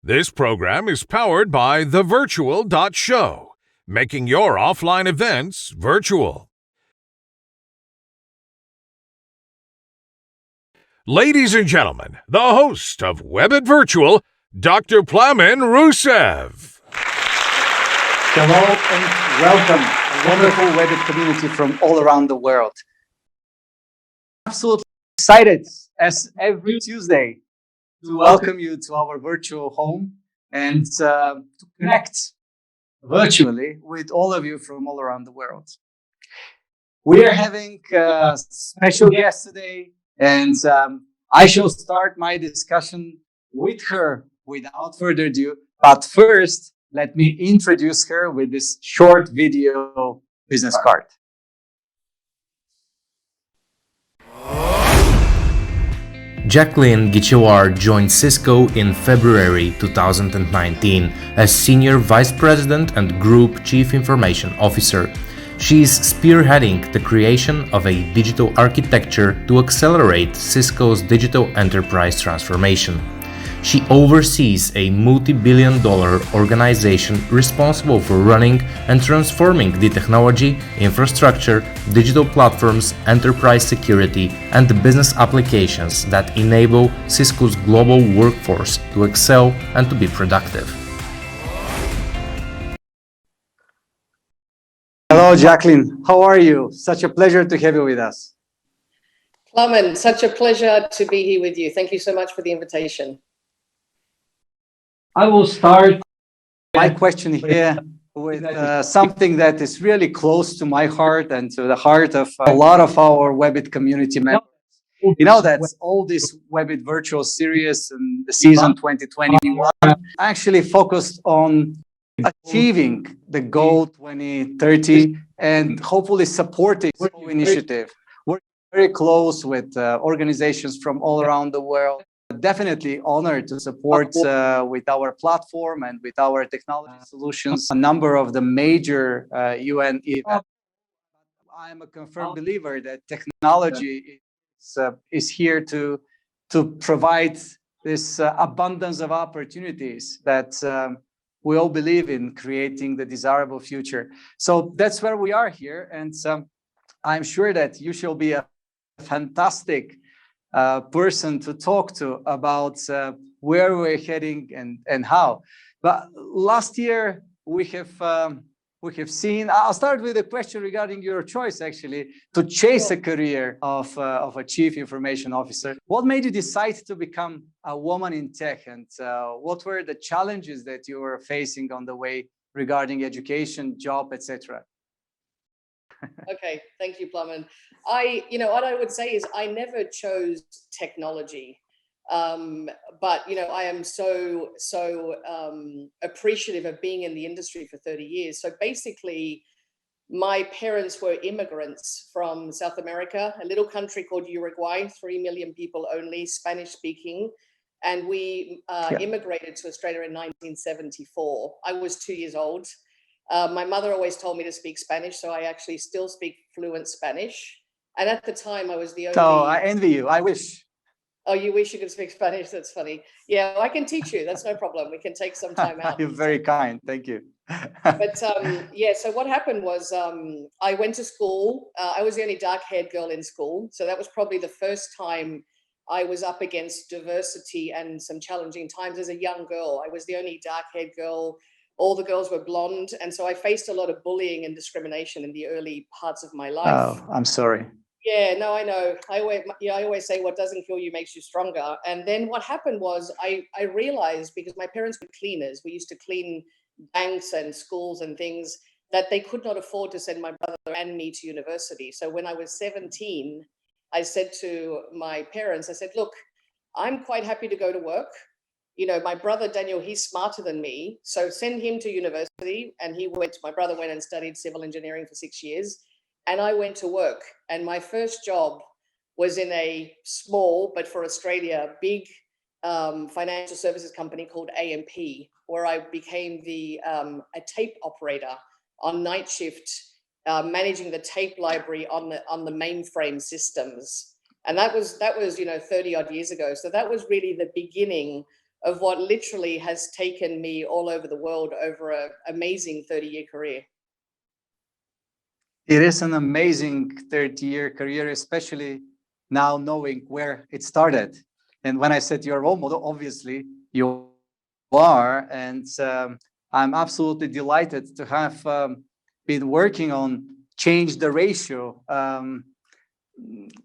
This program is powered by thevirtual.show, making your offline events virtual. Ladies and gentlemen, the host of WEBIT Virtual, Dr. Plamen Rusev. Hello and welcome, a wonderful WEBIT community from all around the world. Absolutely excited, as every Tuesday, to welcome you to our virtual home and to connect virtually with all of you from all around the world. We are having a special guest today, and I shall start my discussion with her without further ado. But first, let me introduce her with this short video business card. Jacqueline Guichelaar joined Cisco in February 2019 as Senior Vice President and Group Chief Information Officer. She is spearheading the creation of a digital architecture to accelerate Cisco's digital enterprise transformation. She oversees a multi-billion-dollar organization responsible for running and transforming the technology, infrastructure, digital platforms, enterprise security, and the business applications that enable Cisco's global workforce to excel and to be productive. Hello, Jacqueline. How are you? Such a pleasure to have you with us. Plamen, such a pleasure to be here with you. Thank you so much for the invitation. I will start my question here with something that is really close to my heart and to the heart of a lot of our WEBIT community members. You know that all this WEBIT Virtual series and the season 2021 actually focused on achieving the goal 2030 and hopefully supporting this whole initiative. We're very close with organizations from all around the world. Definitely honored to support with our platform and with our technology solutions a number of the major UN events. I'm a confirmed believer that technology is here to provide this abundance of opportunities that we all believe in creating the desirable future. So that's where we are here, and I'm sure that you shall be a fantastic person to talk to about where we're heading and how. But last year we have seen. I'll start with a question regarding your choice, actually, to chase a career of a chief information officer. What made you decide to become a woman in tech, and what were the challenges that you were facing on the way regarding education, job, etc.? Okay, thank you, Plamen. What I would say is I never chose technology, but I am so appreciative of being in the industry for 30 years. So basically, my parents were immigrants from South America, a little country called Uruguay, 3 million people only, Spanish speaking. And we immigrated to Australia in 1974. I was 2 years old. My mother always told me to speak Spanish, so I actually still speak fluent Spanish. And at the time, I was the only... So I envy you. I wish. Oh, you wish you could speak Spanish? That's funny. Yeah, I can teach you. That's no problem. We can take some time out. You're very kind. Thank you. But so what happened was I went to school. I was the only dark-haired girl in school. So that was probably the first time I was up against diversity and some challenging times as a young girl. I was the only dark-haired girl. All the girls were blonde. And so I faced a lot of bullying and discrimination in the early parts of my life. Oh, I'm sorry. Yeah, no, I know. I always say what doesn't kill you makes you stronger. And then what happened was I realized, because my parents were cleaners, we used to clean banks and schools and things, that they could not afford to send my brother and me to university. So when I was 17, I said to my parents, I said, look, I'm quite happy to go to work. My brother, Daniel, he's smarter than me. So send him to university. And my brother went and studied civil engineering for 6 years. And I went to work. And my first job was in a small, but for Australia, big financial services company called AMP, where I became a tape operator on night shift, managing the tape library on the mainframe systems. And that was 30 odd years ago. So that was really the beginning of what literally has taken me all over the world over an amazing 30-year career. It is an amazing 30-year career, especially now knowing where it started. And when I said you're a role model, obviously you are. And I'm absolutely delighted to have been working on Change the Ratio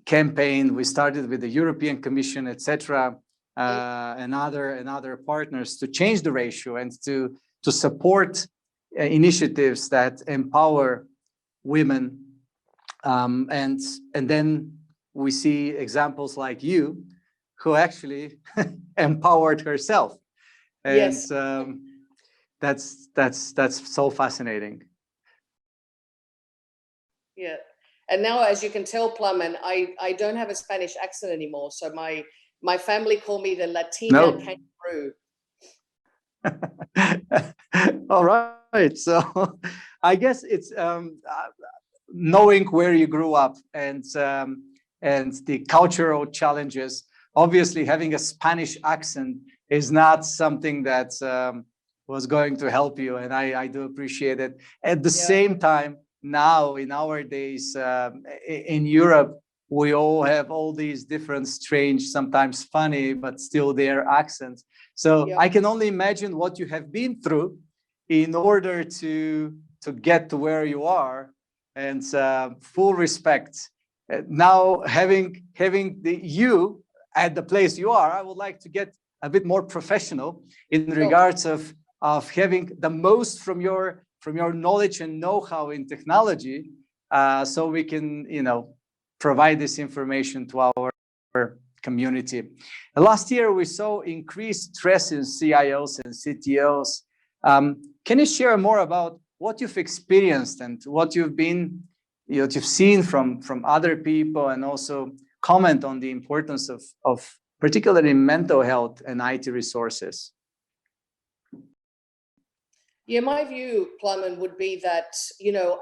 campaign. We started with the European Commission, etc., and other partners to change the ratio and to support initiatives that empower women. And then we see examples like you, who actually empowered herself. And Yes. That's so fascinating. Yeah. And now, as you can tell, Plum, and I don't have a Spanish accent anymore. So my family call me the Latina kangaroo. All right. So I guess it's knowing where you grew up and the cultural challenges. Obviously, having a Spanish accent is not something that was going to help you, and I do appreciate it. At the same time, now in our days in Europe, we all have all these different, strange, sometimes funny, but still their accents. So I can only imagine what you have been through in order to get to where you are. And full respect. Now having you at the place you are, I would like to get a bit more professional in regards of having the most from your knowledge and know-how in technology, so we can provide this information to our community. Last year we saw increased stress in CIOs and CTOs. Can you share more about what you've experienced and what you've seen from other people, and also comment on the importance of particularly mental health and IT resources? Yeah, my view, Plumman, would be that,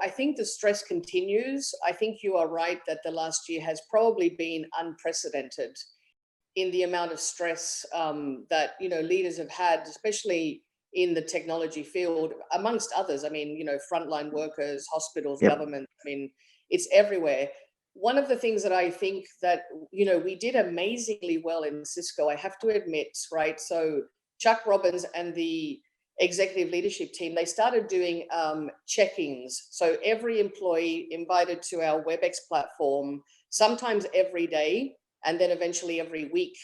I think the stress continues. I think you are right that the last year has probably been unprecedented in the amount of stress that, leaders have had, especially in the technology field, amongst others. I mean, frontline workers, hospitals, government, I mean, it's everywhere. One of the things that I think that, we did amazingly well in Cisco, I have to admit, right? So Chuck Robbins and the executive leadership team, they started doing check-ins. So every employee invited to our WebEx platform, sometimes every day, and then eventually every week.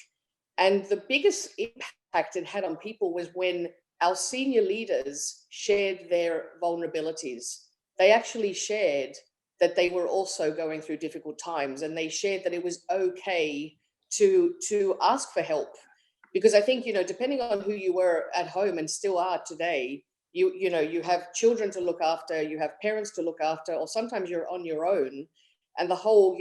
And the biggest impact it had on people was when our senior leaders shared their vulnerabilities. They actually shared that they were also going through difficult times, and they shared that it was okay to ask for help. Because I think, depending on who you were at home and still are today, you have children to look after, you have parents to look after, or sometimes you're on your own. And the whole,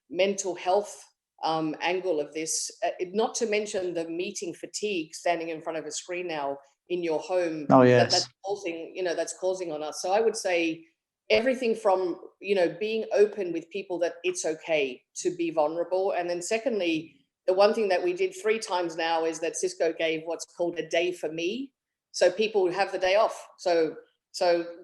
mental health angle of this, not to mention the meeting fatigue, standing in front of a screen now in your home, that's causing on us. So I would say everything from, being open with people that it's okay to be vulnerable. And then secondly, the one thing that we did 3 times now is that Cisco gave what's called a day for me. So people would have the day off. So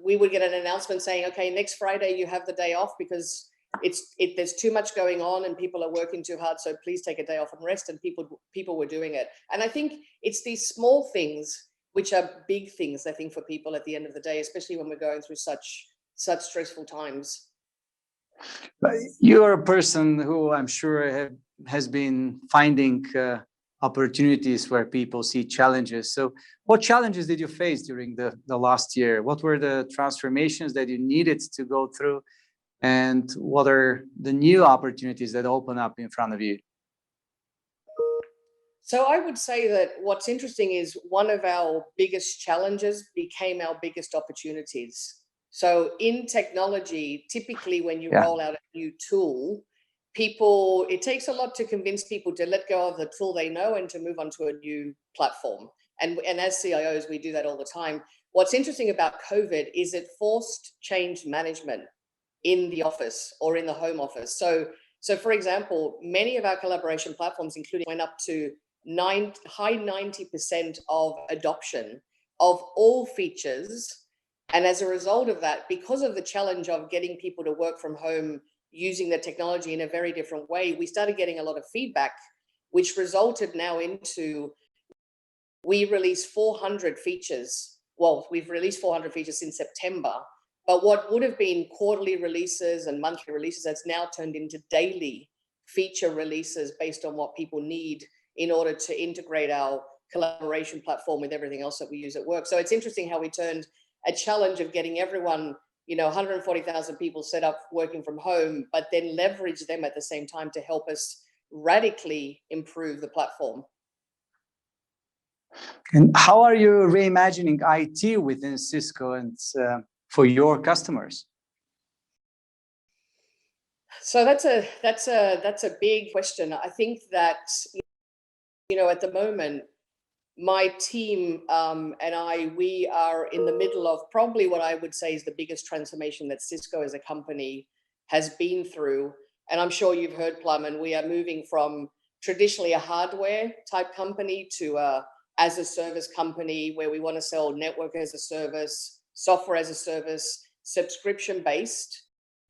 we would get an announcement saying, okay, next Friday you have the day off because there's too much going on and people are working too hard. So please take a day off and rest. And people were doing it. And I think it's these small things which are big things, I think, for people at the end of the day, especially when we're going through such stressful times. You're a person who I'm sure has been finding opportunities where people see challenges. So what challenges did you face during the last year? What were the transformations that you needed to go through? And what are the new opportunities that open up in front of you? So I would say that what's interesting is one of our biggest challenges became our biggest opportunities. So in technology, typically when you roll out a new tool, it takes a lot to convince people to let go of the tool they know and to move on to a new platform. And as CIOs, we do that all the time. What's interesting about COVID is it forced change management in the office or in the home office. So for example, many of our collaboration platforms, including went up to high 90% of adoption of all features. And as a result of that, because of the challenge of getting people to work from home using the technology in a very different way, we started getting a lot of feedback, which resulted now into, we released 400 features. Well, we've released 400 features since September, but what would have been quarterly releases and monthly releases has now turned into daily feature releases based on what people need in order to integrate our collaboration platform with everything else that we use at work. So it's interesting how we turned a challenge of getting everyone, 140,000 people set up working from home, but then leverage them at the same time to help us radically improve the platform. And how are you reimagining IT within Cisco and for your customers? So that's a big question. I think that, at the moment, my team and we are in the middle of probably what I would say is the biggest transformation that Cisco as a company has been through. And I'm sure you've heard, Plum, we are moving from traditionally a hardware type company to a as a service company where we want to sell network as a service, software as a service, subscription based.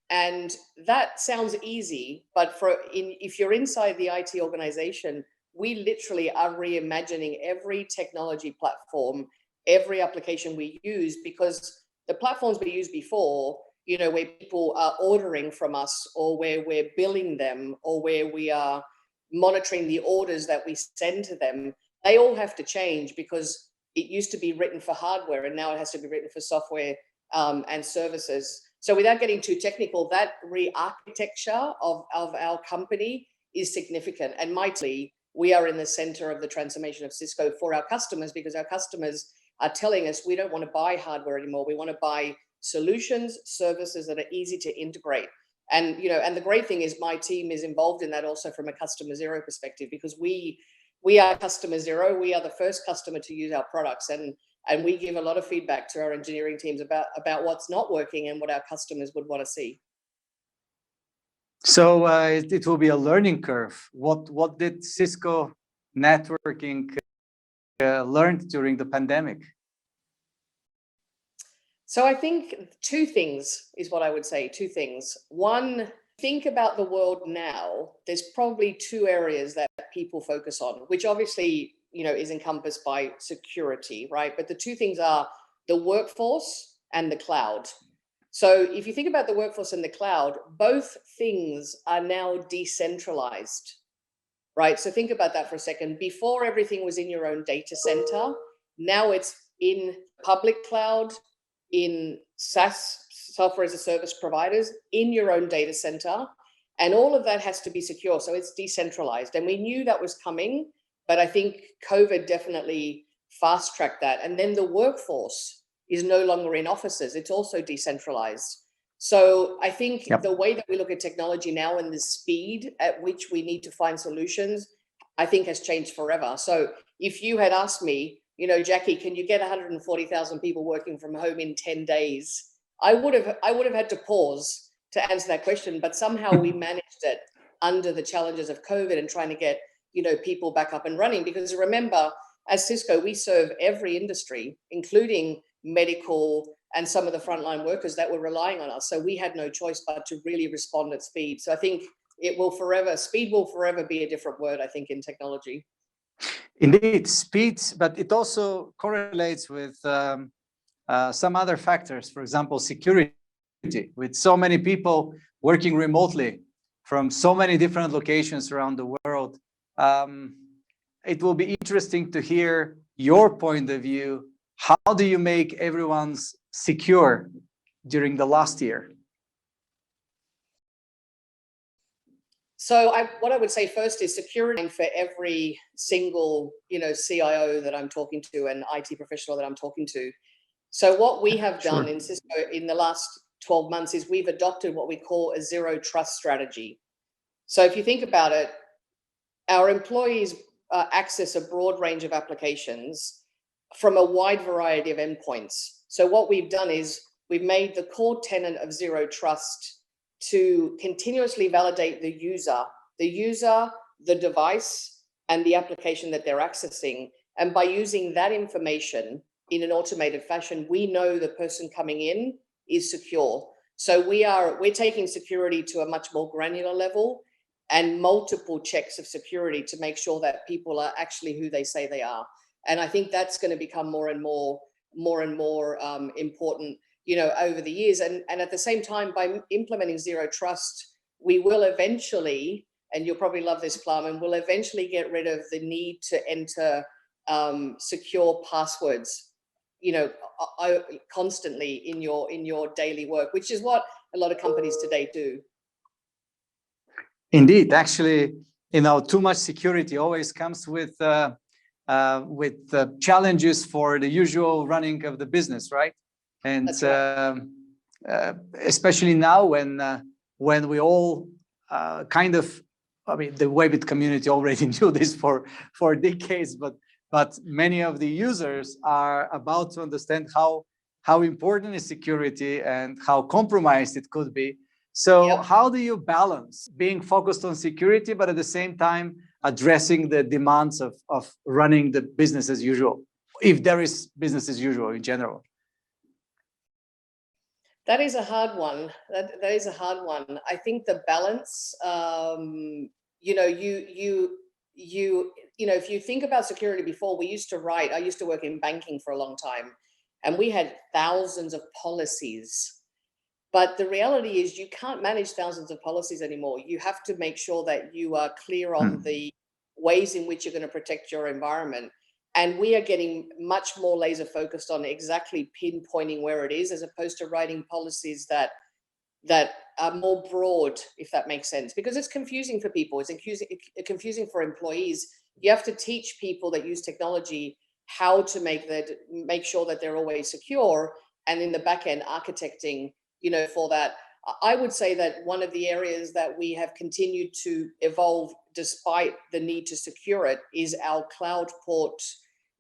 And that sounds easy, but if you're inside the IT organization, we literally are reimagining every technology platform, every application we use, because the platforms we used before, where people are ordering from us or where we're billing them or where we are monitoring the orders that we send to them, they all have to change because it used to be written for hardware and now it has to be written for software and services. So without getting too technical, that re-architecture of our company is significant. And mightily, we are in the center of the transformation of Cisco for our customers, because our customers are telling us we don't want to buy hardware anymore. We want to buy solutions, services that are easy to integrate. And, and the great thing is my team is involved in that also from a customer zero perspective, because we are customer zero. We are the first customer to use our products, and we give a lot of feedback to our engineering teams about what's not working and what our customers would want to see. So it will be a learning curve. What did Cisco networking learn during the pandemic? So I think two things is what I would say, two things. One, think about the world now. There's probably two areas that people focus on, which obviously, is encompassed by security, right? But the two things are the workforce and the cloud. So if you think about the workforce and the cloud, both things are now decentralized, right? So think about that for a second. Before, everything was in your own data center. Now it's in public cloud, in SaaS, software as a service providers, in your own data center. And all of that has to be secure. So it's decentralized. And we knew that was coming, but I think COVID definitely fast-tracked that. And then the workforce is no longer in offices. It's also decentralized. So I think the way that we look at technology now and the speed at which we need to find solutions, I think has changed forever. So if you had asked me, Jackie, can you get 140,000 people working from home in 10 days? I would have had to pause to answer that question, but somehow we managed it under the challenges of COVID and trying to get, people back up and running. Because remember, as Cisco, we serve every industry, including medical and some of the frontline workers that were relying on us. So we had no choice but to really respond at speed. So I think speed will forever be a different word, I think, in technology. Indeed, speed, but it also correlates with some other factors. For example, security. With so many people working remotely from so many different locations around the world, it will be interesting to hear your point of view. How do you make everyone secure during the last year? So what I would say first is security for every single, CIO that I'm talking to and IT professional that I'm talking to. So what we have done in Cisco in the last 12 months is we've adopted what we call a zero trust strategy. So if you think about it, our employees access a broad range of applications from a wide variety of endpoints. So what we've done is we've made the core tenet of zero trust to continuously validate the user, the device, and the application that they're accessing. And by using that information in an automated fashion, we know the person coming in is secure. So we're taking security to a much more granular level and multiple checks of security to make sure that people are actually who they say they are. And I think that's going to become more and more important, over the years. And at the same time, by implementing zero trust, we will eventually, and you'll probably love this, Plum, and we'll eventually get rid of the need to enter secure passwords, constantly in your daily work, which is what a lot of companies today do. Indeed, actually, too much security always comes with challenges for the usual running of the business, right? And That's right. Especially now when we all the WEBIT community already knew this for decades, but many of the users are about to understand how important is security and how compromised it could be. So how do you balance being focused on security, but at the same time addressing the demands of running the business as usual, if there is business as usual in general? That is a hard one. That is a hard one. I think the balance, if you think about security before, I used to work in banking for a long time, and we had thousands of policies. But the reality is you can't manage thousands of policies anymore. You have to make sure that you are clear on the ways in which you're going to protect your environment. And we are getting much more laser focused on exactly pinpointing where it is, as opposed to writing policies that are more broad, if that makes sense, because it's confusing for people. It's confusing for employees. You have to teach people that use technology how to make sure that they're always secure, and in the back end architecting, for that. I would say that one of the areas that we have continued to evolve despite the need to secure it is our cloud port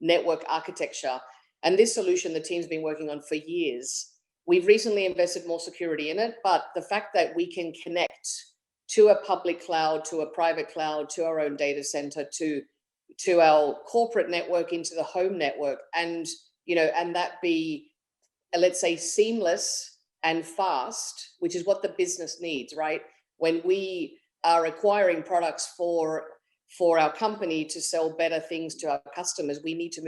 network architecture. And this solution the team's been working on for years. We've recently invested more security in it, but the fact that we can connect to a public cloud, to a private cloud, to our own data center, to our corporate network, into the home network, and that be, let's say, seamless and fast, which is what the business needs, right? When we are acquiring products for our company to sell better things to our customers, we need to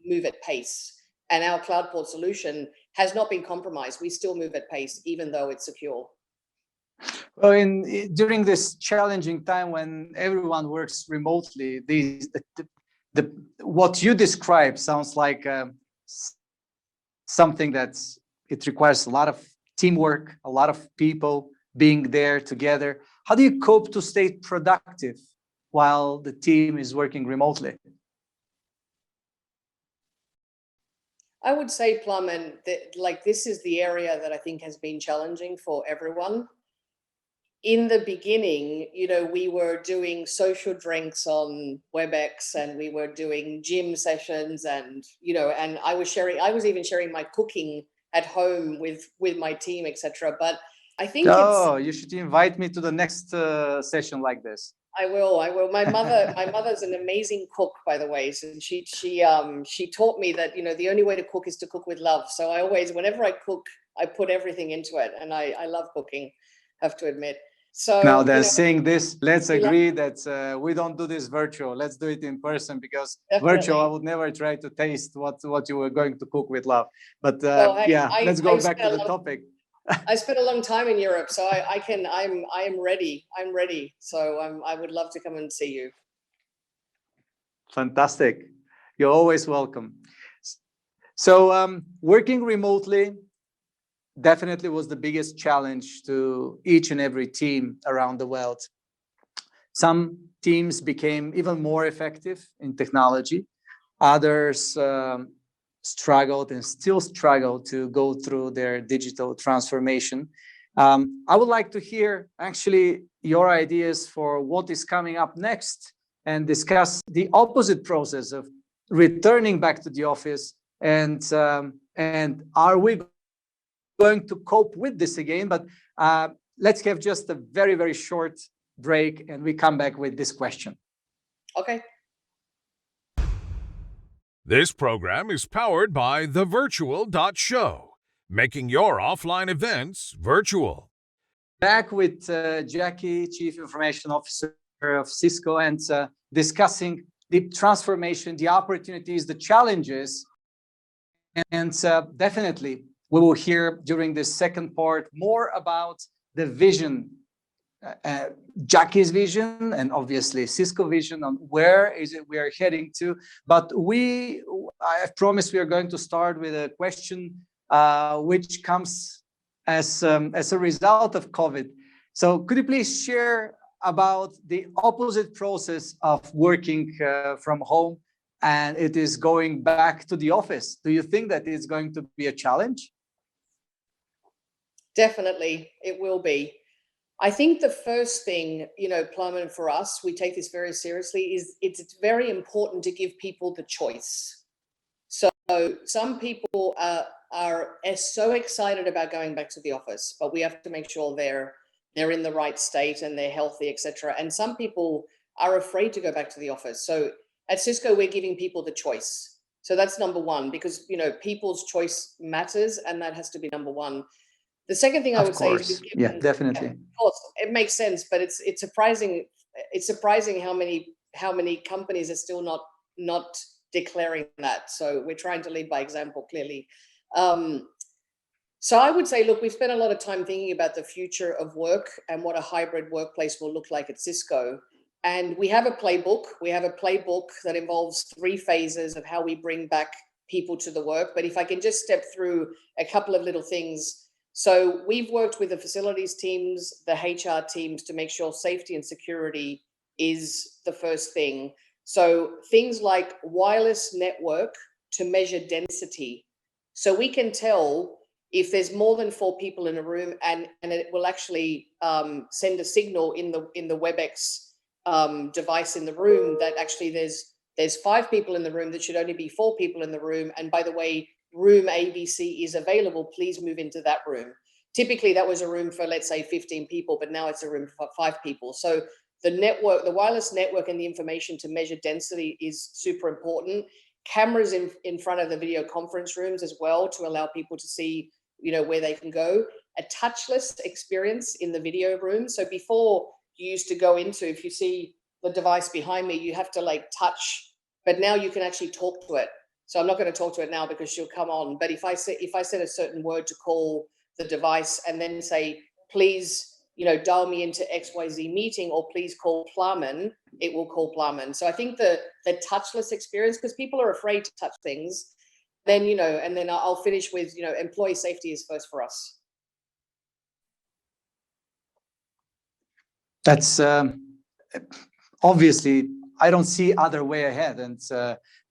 move at pace. And our cloud port solution has not been compromised. We still move at pace, even though it's secure. Well, during this challenging time when everyone works remotely, what you describe sounds like something it requires a lot of teamwork, a lot of people being there together. How do you cope to stay productive while the team is working remotely? I would say, Plum, and this is the area that I think has been challenging for everyone. In the beginning, we were doing social drinks on WebEx, and we were doing gym sessions, and and I was even sharing my cooking at home with my team, etc. But I think you should invite me to the next session like this. I will. My mother's an amazing cook, by the way. So she taught me that the only way to cook is to cook with love. So I always, whenever I cook, I put everything into it, and I love cooking, have to admit. So now then, saying this, let's agree that we don't do this virtual. Let's do it in person, because virtual, I would never try to taste what you were going to cook with love. But let's go back to the topic. I spent a long time in Europe, so I am ready. I'm ready. So I would love to come and see you. Fantastic. You're always welcome. So working remotely definitely was the biggest challenge to each and every team around the world. Some teams became even more effective in technology. Others struggled and still struggle to go through their digital transformation. I would like to hear actually your ideas for what is coming up next, and discuss the opposite process of returning back to the office, and are we going to cope with this again? But let's have just a very, very short break, and we come back with this question. Okay. This program is powered by the virtual.show, making your offline events virtual. Back with Jackie, Chief Information Officer of Cisco, and discussing the transformation, the opportunities, the challenges. And definitely, we will hear during this second part more about the vision, Jackie's vision, and obviously Cisco vision on where is it we are heading to. But I promise we are going to start with a question which comes as a result of COVID. So could you please share about the opposite process of working from home and it is going back to the office? Do you think that it's going to be a challenge? Definitely, it will be. I think the first thing, Plumman, for us, we take this very seriously, is it's very important to give people the choice. So some people are so excited about going back to the office, but we have to make sure they're in the right state and they're healthy, etc. And some people are afraid to go back to the office. So at Cisco, we're giving people the choice. So that's number one, because people's choice matters, and that has to be number one. The second thing I would say is, definitely. Of course, it makes sense, but it's surprising. It's surprising how many companies are still not declaring that. So we're trying to lead by example, clearly. So I would say, look, we've spent a lot of time thinking about the future of work and what a hybrid workplace will look like at Cisco. And we have a playbook. We have a playbook that involves 3 phases of how we bring back people to the work. But if I can just step through a couple of little things. So we've worked with the facilities teams, the HR teams, to make sure safety and security is the first thing. So things like wireless network to measure density. So we can tell if there's more than 4 people in a room, and it will actually send a signal in the WebEx device in the room that actually there's 5 people in the room, that should only be 4 people in the room. And by the way, room ABC is available, please move into that room. Typically that was a room for, let's say, 15 people, but now it's a room for 5 people. So the wireless network and the information to measure density is super important. Cameras in front of the video conference rooms as well, to allow people to see, where they can go. A touchless experience in the video room. So before, you used to go into, if you see the device behind me, you have to touch, but now you can actually talk to it. So I'm not going to talk to it now because she'll come on. But if I said a certain word to call the device and then say, please, dial me into XYZ meeting, or please call Plumman, it will call Plumman. So I think the touchless experience, because people are afraid to touch things, then, and then I'll finish with, employee safety is first for us. That's obviously, I don't see other way ahead. And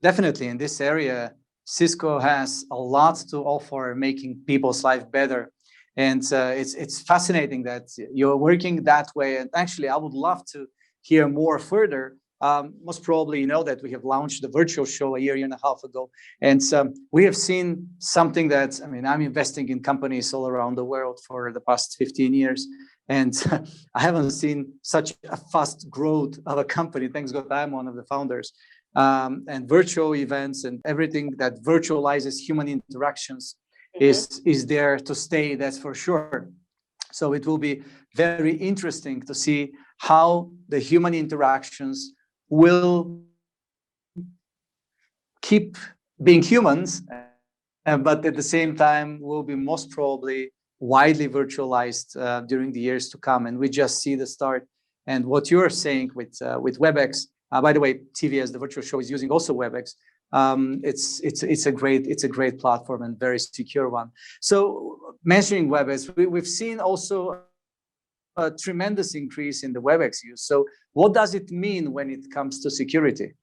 definitely in this area, Cisco has a lot to offer, making people's life better. And it's fascinating that you're working that way. And actually, I would love to hear more further. Most probably, you know that we have launched the virtual show a year and a half ago. And we have seen something that, I'm investing in companies all around the world for the past 15 years. And I haven't seen such a fast growth of a company. Thanks God, I'm one of the founders. And virtual events and everything that virtualizes human interactions is there to stay, that's for sure. So it will be very interesting to see how the human interactions will keep being humans, but at the same time will be most probably widely virtualized during the years to come. And we just see the start. And what you're saying with WebEx, by the way, TVS, the virtual show, is using also WebEx. It's a great platform and very secure one. So mentioning WebEx, we've seen also a tremendous increase in the WebEx use. So what does it mean when it comes to security?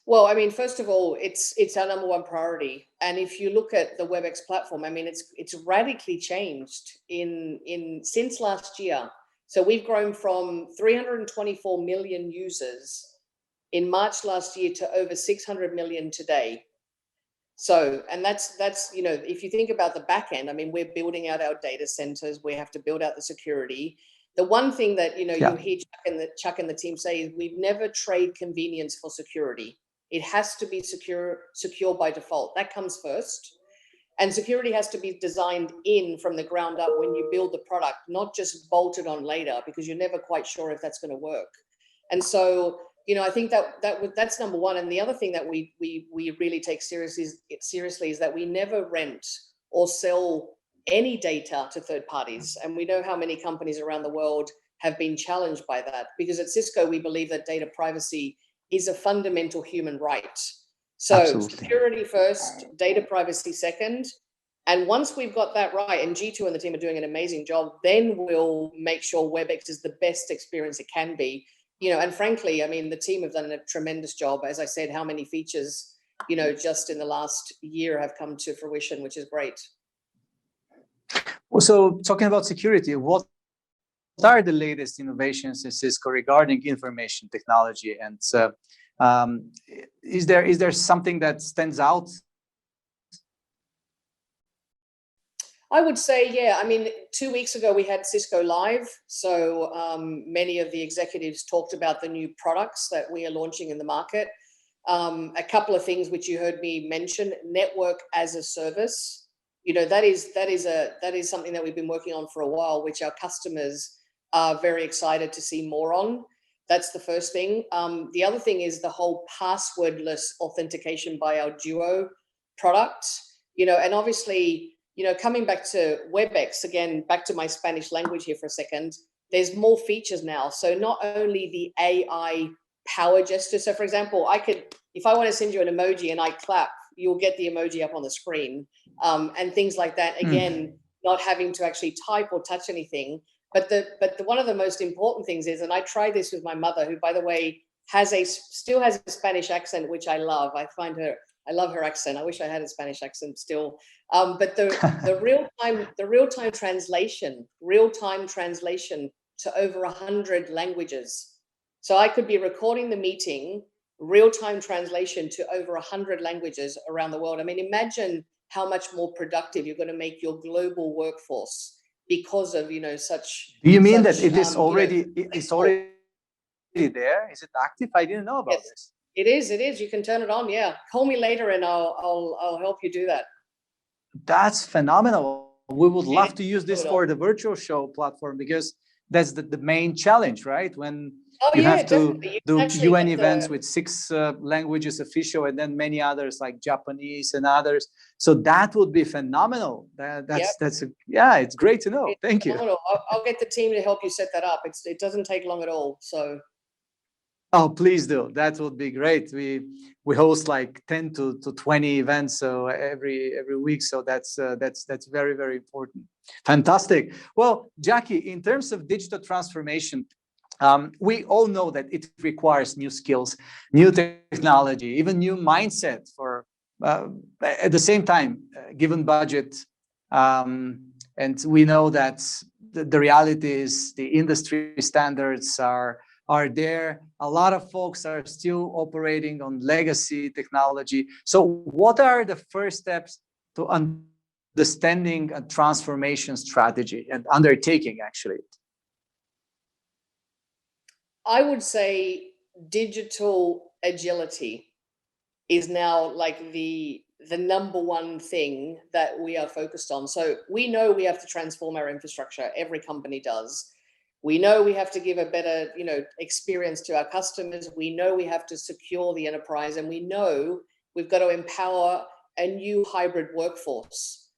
Well, first of all, it's our number one priority. And if you look at the WebEx platform, it's radically changed since last year. So we've grown from 324 million users in March last year to over 600 million today. So, and that's if you think about the back end, we're building out our data centers. We have to build out the security. The one thing that, you Yeah. hear Chuck and the team say is we've never trade convenience for security. It has to be secure by default. That comes first. And security has to be designed in from the ground up when you build the product, not just bolted on later, because you're never quite sure if that's going to work. And so, I think that's number one. And the other thing that we really take seriously is that we never rent or sell any data to third parties. And we know how many companies around the world have been challenged by that, because at Cisco, we believe that data privacy is a fundamental human right. So Absolutely. security first, data privacy second. And once we've got that right, and G2 and the team are doing an amazing job, then we'll make sure WebEx is the best experience it can be. And frankly, I mean, the team have done a tremendous job. As I said, how many features, just in the last year have come to fruition, which is great. So talking about security, what are the latest innovations in Cisco regarding information technology? And is there something that stands out? I would say, yeah. I mean, 2 weeks ago, we had Cisco Live. So many of the executives talked about the new products that we are launching in the market. A couple of things which you heard me mention: network as a service. That is something that we've been working on for a while, which our customers are very excited to see more on. That's the first thing. The other thing is the whole passwordless authentication by our Duo product. And obviously, coming back to WebEx, again, back to my Spanish language here for a second, there's more features now. So not only the AI power gesture. So for example, if I want to send you an emoji and I clap, you'll get the emoji up on the screen, and things like that. Again, not having to actually type or touch anything. But one of the most important things is, and I tried this with my mother, who, by the way, still has a Spanish accent, which I love. I love her accent. I wish I had a Spanish accent still. But the real-time translation to over 100 languages. So I could be recording the meeting, real-time translation to over 100 languages around the world. I mean, imagine how much more productive you're going to make your global workforce because of, such. Do you mean that it is already it's already there? Is it active? I didn't know about this. It is. You can turn it on. Yeah. Call me later and I'll help you do that. That's phenomenal. We would love to use this for the virtual show platform, because that's the main challenge, right? When you have to do UN events with 6 languages official, and then many others like Japanese and others. So that would be phenomenal. It's great to know. Thank you. I'll get the team to help you set that up. It doesn't take long at all. So. Oh, please do. That would be great. We host like 10 to 20 events so every week. So that's very, very important. Fantastic. Well, Jackie, in terms of digital transformation, we all know that it requires new skills, new technology, even new mindset for at the same time, given budget. And we know that the reality is the industry standards are there. A lot of folks are still operating on legacy technology. So what are the first steps to understanding a transformation strategy and undertaking, actually? I would say digital agility is now like the number one thing that we are focused on. So we know we have to transform our infrastructure. Every company does. We know we have to give a better, experience to our customers. We know we have to secure the enterprise, and we know we've got to empower a new hybrid workforce.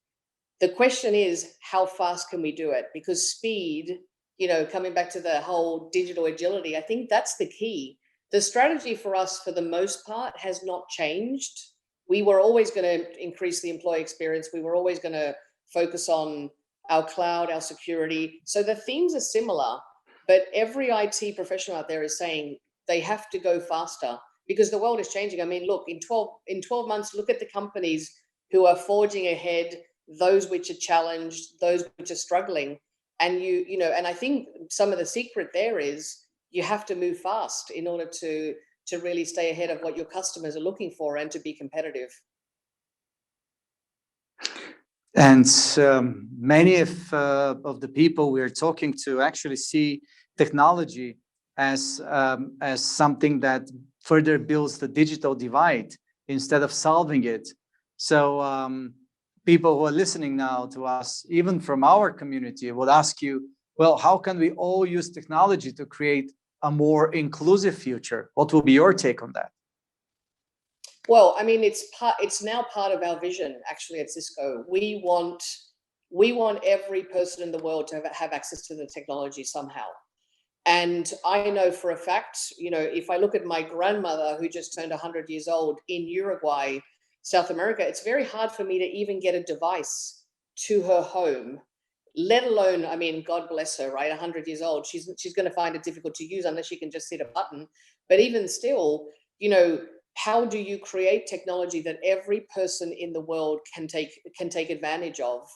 The question is, how fast can we do it? Because speed, coming back to the whole digital agility, I think that's the key. The strategy for us, for the most part, has not changed. We were always going to increase the employee experience. We were always going to focus on our cloud, our security. So the themes are similar, but every IT professional out there is saying they have to go faster because the world is changing. I mean, look, in 12 months, look at the companies who are forging ahead, those which are challenged, those which are struggling. And and I think some of the secret there is you have to move fast in order to really stay ahead of what your customers are looking for and to be competitive. And many of the people we're talking to actually see technology as something that further builds the digital divide instead of solving it. So people who are listening now to us, even from our community, would ask you, well, how can we all use technology to create a more inclusive future? What will be your take on that? Well, I mean, it's now part of our vision, actually, at Cisco. We want every person in the world to have access to the technology somehow. And I know for a fact, you know, if I look at my grandmother who just turned 100 years old in Uruguay, South America, it's very hard for me to even get a device to her home, let alone, I mean, God bless her, right? 100 years old, she's going to find it difficult to use unless she can just hit a button. But even still, you know, how do you create technology that every person in the world can take advantage of?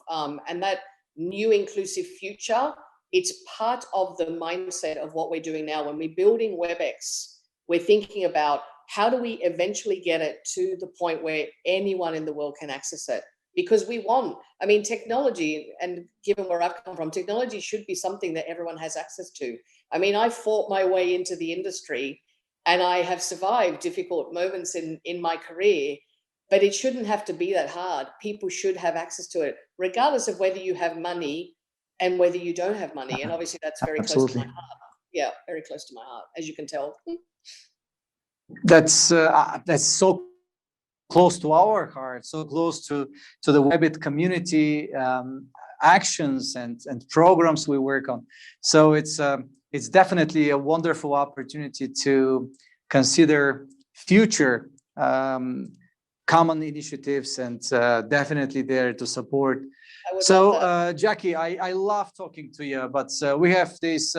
And that new inclusive future, it's part of the mindset of what we're doing now. When we're building WebEx, we're thinking about how do we eventually get it to the point where anyone in the world can access it? Because we want, I mean, technology, and given where I've come from, technology should be something that everyone has access to. I mean, I fought my way into the industry and I have survived difficult moments in my career, but it shouldn't have to be that hard. People should have access to it, regardless of whether you have money and whether you don't have money. And obviously that's very close to my heart. Yeah, very close to my heart, as you can tell. That's so close to our heart, so close to the WEBIT community actions and programs we work on. So it's definitely a wonderful opportunity to consider future common initiatives, and definitely there to support. So Jackie, I love talking to you, but we have this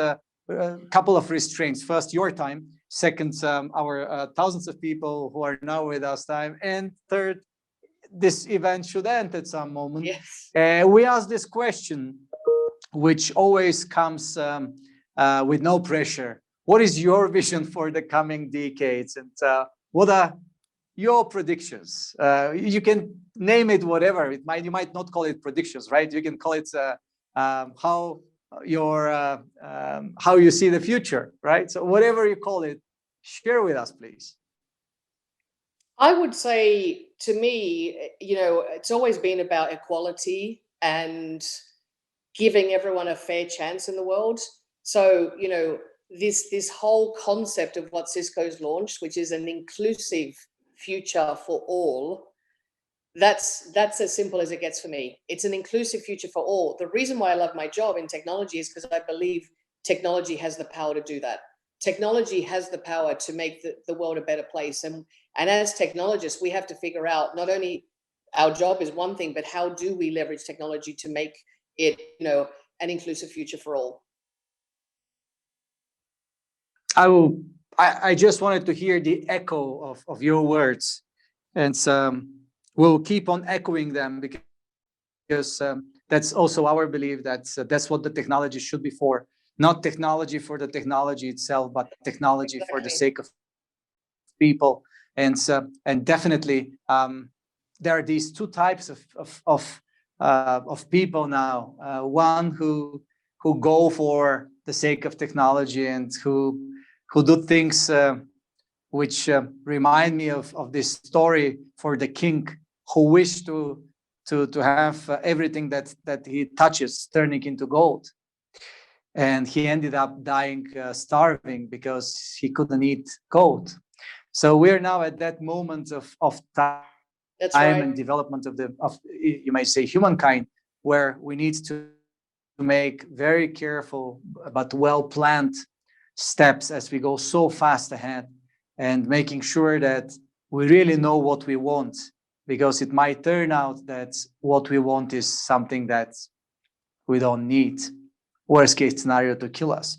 couple of restraints. First, your time. Second, our thousands of people who are now with us time. And third, this event should end at some moment. Yes. We ask this question, which always comes with no pressure. What is your vision for the coming decades? And what are your predictions? You can name it whatever. You might not call it predictions, right? You can call it how you see the future, right? So whatever you call it, share with us, please. I would say, to me, you know, it's always been about equality and giving everyone a fair chance in the world. So, you know, this whole concept of what Cisco's launched, which is an inclusive future for all, that's as simple as it gets for me. It's an inclusive future for all. The reason why I love my job in technology is because I believe technology has the power to do that. Technology has the power to make the world a better place. And as technologists, we have to figure out not only our job is one thing, but how do we leverage technology to make it, you know, an inclusive future for all? I just wanted to hear the echo of your words, and we'll keep on echoing them because that's also our belief that that's what the technology should be for. Not technology for the technology itself, but technology for the sake of people. And definitely there are these two types of people now. One who go for the sake of technology and who do things which remind me of this story for the king who wished to have everything that he touches turning into gold. And he ended up dying starving because he couldn't eat gold. So we're now at that moment of time and development of you may say humankind, where we need to make very careful but well-planned steps as we go so fast ahead, and making sure that we really know what we want, because it might turn out that what we want is something that we don't need. Worst case scenario, to kill us.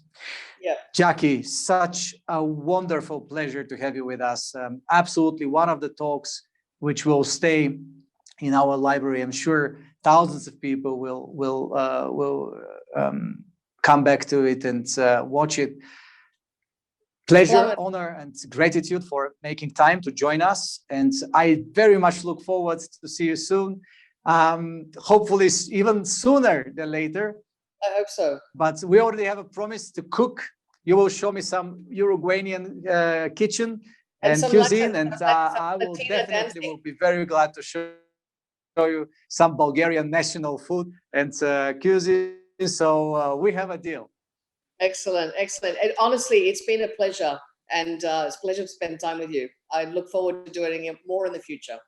Yeah. Jackie, such a wonderful pleasure to have you with us. Absolutely one of the talks which will stay in our library. I'm sure thousands of people will come back to it and watch it. Pleasure, honor, and gratitude for making time to join us. And I very much look forward to see you soon. Hopefully even sooner than later. I hope so. But we already have a promise to cook. You will show me some Uruguayan kitchen and some cuisine, Latin- and some I will Latina definitely dancing. will be very glad to show you some Bulgarian national food and cuisine. So we have a deal. Excellent, excellent. And honestly, it's been a pleasure, and it's a pleasure to spend time with you. I look forward to doing it more in the future.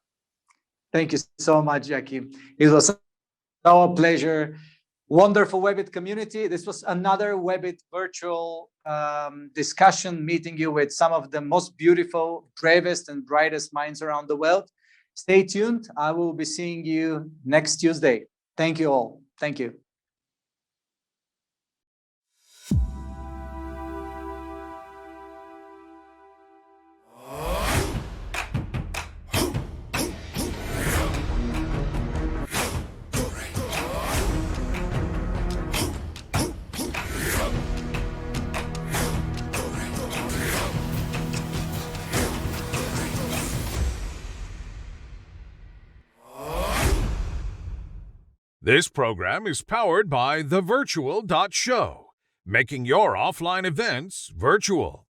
Thank you so much, Jackie. It was our pleasure. Wonderful WEBIT community. This was another WEBIT virtual discussion, meeting you with some of the most beautiful, bravest, and brightest minds around the world. Stay tuned. I will be seeing you next Tuesday. Thank you all. Thank you. This program is powered by the Virtual.show, making your offline events virtual.